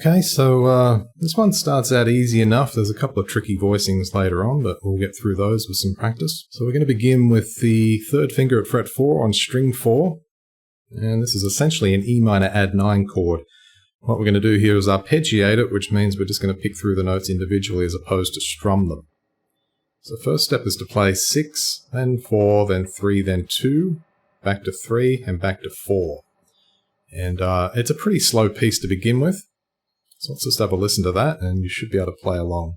Okay, so this one starts out easy enough. There's a couple of tricky voicings later on, but we'll get through those with some practice. So we're going to begin with the third finger at fret 4 on string 4. And this is essentially an E minor add 9 chord. What we're going to do here is arpeggiate it, which means we're just going to pick through the notes individually as opposed to strum them. So first step is to play 6, then 4, then 3, then 2, back to 3, and back to 4. And it's a pretty slow piece to begin with. So let's just have a listen to that, and you should be able to play along.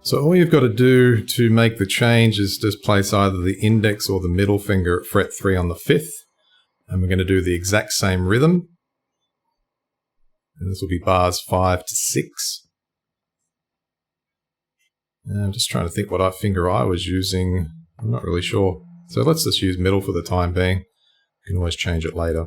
So all you've got to do to make the change is just place either the index or the middle finger at fret 3 on the 5th. And we're going to do the exact same rhythm. And this will be bars 5 to 6. And I'm just trying to think what finger I was using. I'm not really sure. So let's just use middle for the time being. You can always change it later.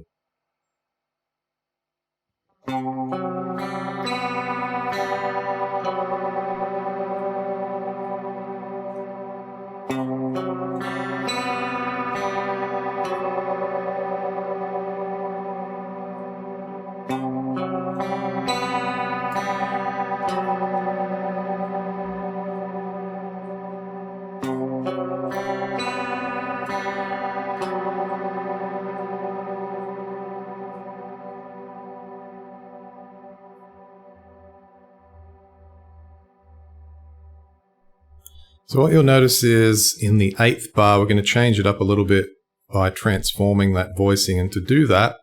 So what you'll notice is in the 8th bar, we're going to change it up a little bit by transforming that voicing. And to do that,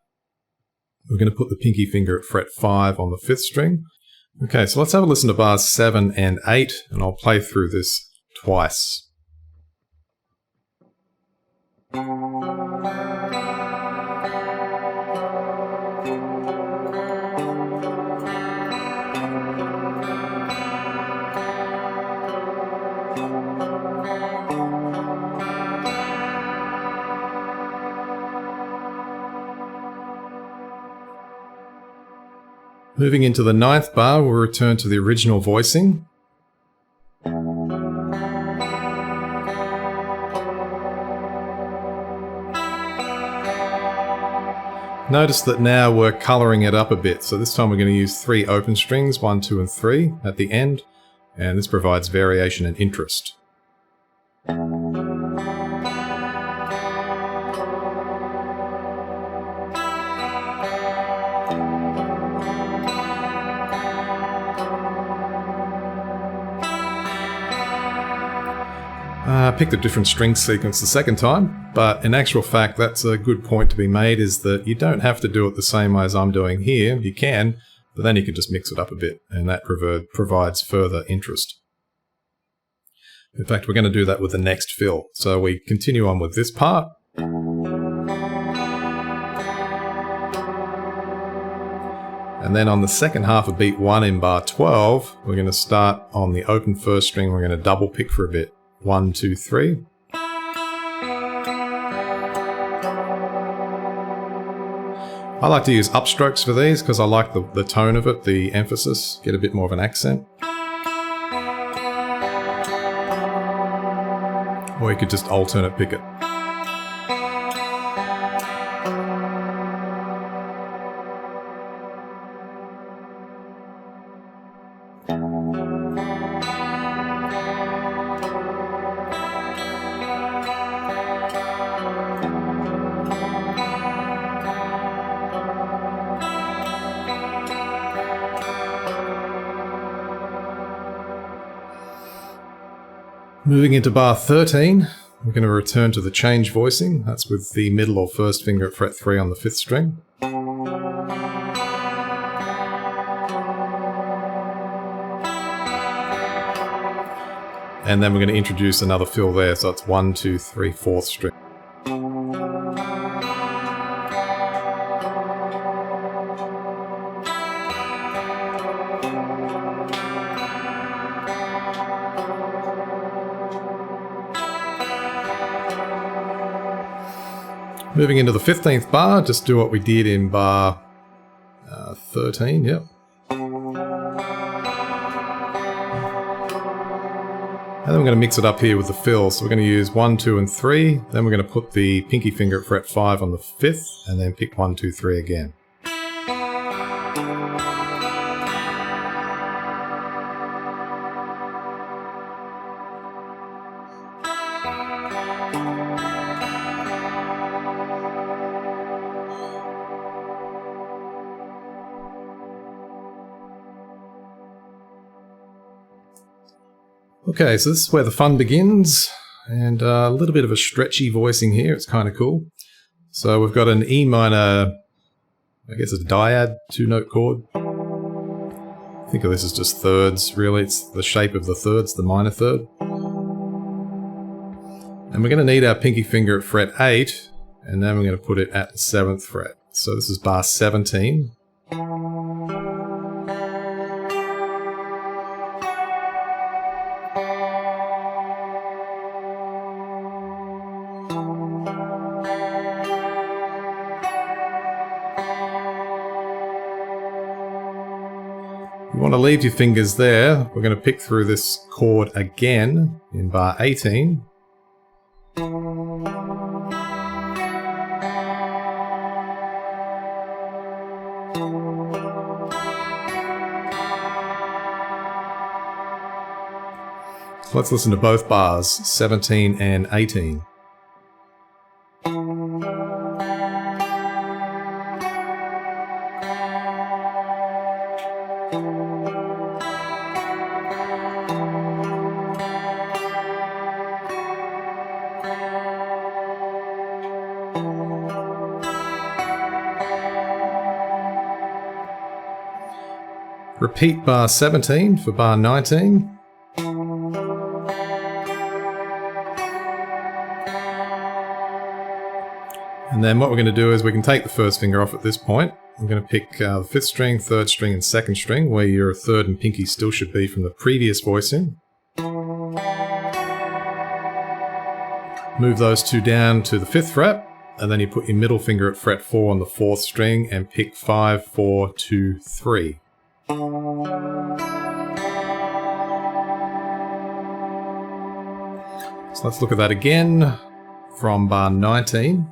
we're going to put the pinky finger at fret 5 on the 5th string. Okay, so let's have a listen to bars 7 and 8, and I'll play through this twice. Moving into the 9th bar, we'll return to the original voicing. Notice that now we're colouring it up a bit. So this time we're going to use 3 open strings, 1, 2, and 3 at the end. And this provides variation and interest. picked a different string sequence the second time, but in actual fact that's a good point to be made, is that you don't have to do it the same way as I'm doing here. You can, but then you can just mix it up a bit, and that provides further interest. In fact, we're going to do that with the next fill. So we continue on with this part. And then on the second half of beat 1 in bar 12, we're going to start on the open first string. We're going to double pick for a bit. 1, 2, 3. I like to use upstrokes for these because I like the tone of it, the emphasis, get a bit more of an accent. Or you could just alternate pick it. Moving into bar 13, we're going to return to the change voicing. That's with the middle or first finger at fret 3 on the 5th string. And then we're going to introduce another fill there, so it's 1, 2, 3, 4th string. Moving into the 15th bar, just do what we did in bar 13, yep. And then we're going to mix it up here with the fill. So we're going to use 1, 2, and 3. Then we're going to put the pinky finger at fret 5 on the 5th, and then pick 1, 2, 3 again. Okay, so this is where the fun begins, and a little bit of a stretchy voicing here. It's kind of cool. So we've got an E minor, I guess it's a dyad 2-note chord. Think of this as just thirds, really. It's the shape of the thirds, the minor third. And we're going to need our pinky finger at fret 8, and then we're going to put it at the 7th fret. So this is bar 17. You want to leave your fingers there. We're going to pick through this chord again in bar 18. So let's listen to both bars, 17 and 18. Repeat bar 17 for bar 19. And then what we're going to do is we can take the first finger off at this point. We're going to pick the 5th string, 3rd string, and 2nd string, where your 3rd and pinky still should be from the previous voicing. Move those two down to the 5th fret, and then you put your middle finger at fret 4 on the 4th string and pick 5, 4, 2, 3. So let's look at that again from bar 19.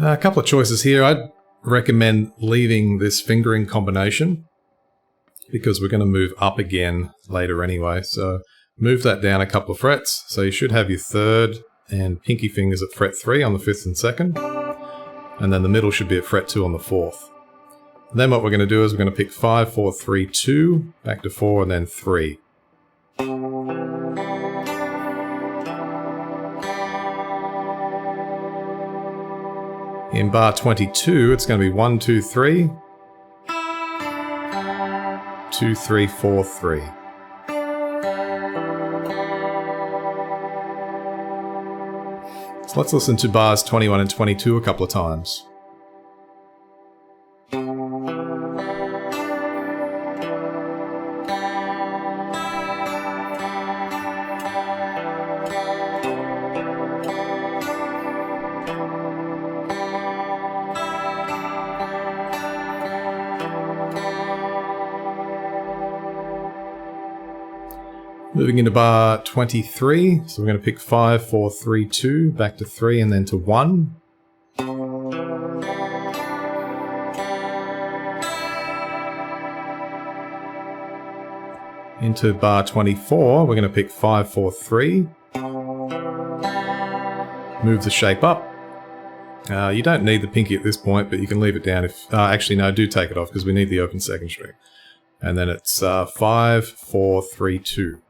A couple of choices here. I'd recommend leaving this fingering combination because we're going to move up again later anyway. So move that down a couple of frets. So you should have your third and pinky fingers at fret 3 on the 5th and 2nd. And then the middle should be at fret 2 on the 4th. And then what we're going to do is we're going to pick 5, 4, 3, 2, back to 4, and then 3. In bar 22, it's going to be 1, 2, 3, 2, 3, 4, 3. So let's listen to bars 21 and 22 a couple of times. Moving into bar 23, so we're going to pick 5, 4, 3, 2, back to 3, and then to 1. Into bar 24, we're going to pick 5, 4, 3. Move the shape up. You don't need the pinky at this point, but you can leave it down if... actually, no, do take it off because we need the open 2nd string. And then it's 5, 4, 3, 2.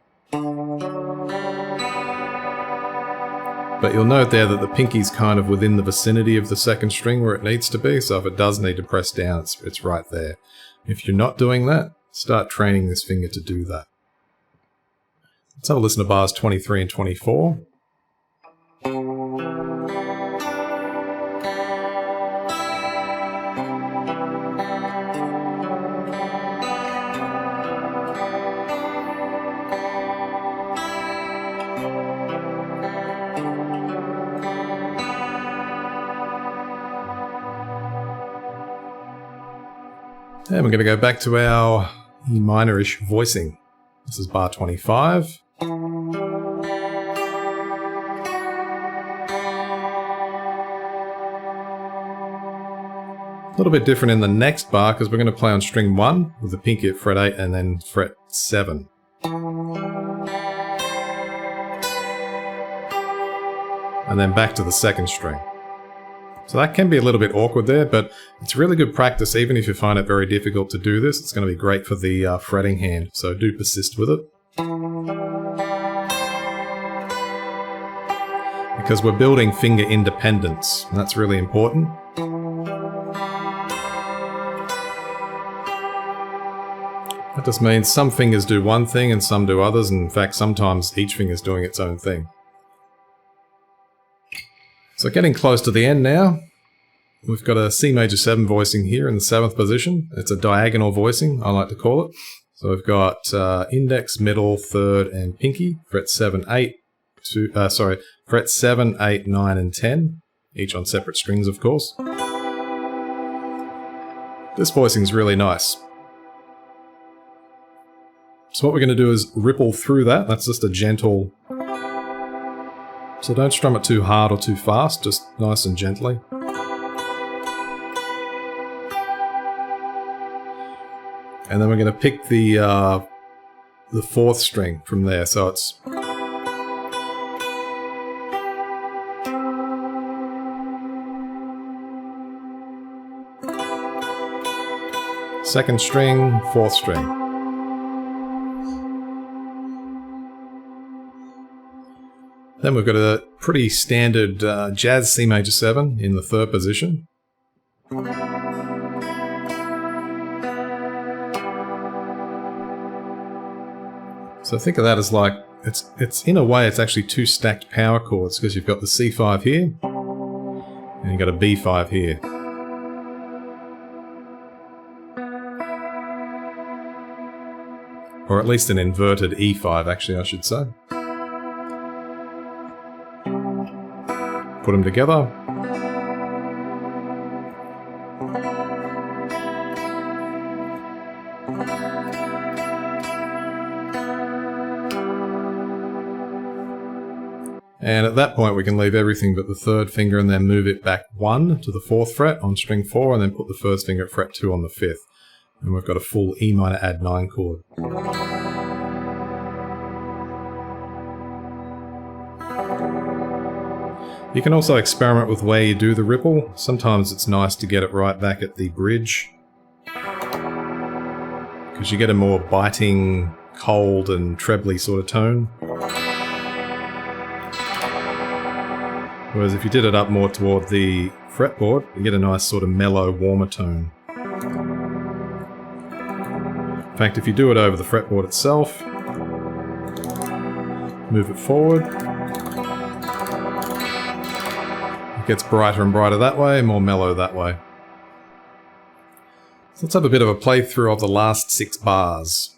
But you'll note there that the pinky's kind of within the vicinity of the 2nd string where it needs to be, so if it does need to press down, it's right there. If you're not doing that, start training this finger to do that. Let's have a listen to bars 23 and 24. And we're going to go back to our E minor-ish voicing. This is bar 25. A little bit different in the next bar because we're going to play on string 1 with the pinky at fret 8 and then fret 7. And then back to the 2nd string. So that can be a little bit awkward there, but it's really good practice. Even if you find it very difficult to do this, it's going to be great for the fretting hand, so do persist with it. Because we're building finger independence, and that's really important. That just means some fingers do one thing and some do others, and in fact sometimes each finger is doing its own thing. So getting close to the end now, we've got a C major 7 voicing here in the 7th position. It's a diagonal voicing, I like to call it. So we've got index, middle, 3rd, and pinky, fret 7, 8, fret 7, 8, 9, and 10, each on separate strings, of course. This voicing is really nice. So what we're going to do is ripple through that. That's just a gentle... So don't strum it too hard or too fast, just nice and gently. And then we're going to pick the 4th string from there, so it's... Second string, 4th string. Then we've got a pretty standard jazz C major 7 in the 3rd position. So think of that as like, it's in a way it's actually 2 stacked power chords because you've got the C5 here and you've got a B5 here. Or at least an inverted E5 actually I should say. Put them together. And at that point we can leave everything but the third finger and then move it back 1 to the 4th fret on string 4 and then put the first finger at fret 2 on the 5th. And we've got a full E minor add 9 chord. You can also experiment with where you do the ripple. Sometimes it's nice to get it right back at the bridge, because you get a more biting, cold and trebly sort of tone. Whereas if you did it up more toward the fretboard, you get a nice sort of mellow, warmer tone. In fact, if you do it over the fretboard itself, move it forward, it gets brighter and brighter that way, more mellow that way. So let's have a bit of a playthrough of the last 6 bars.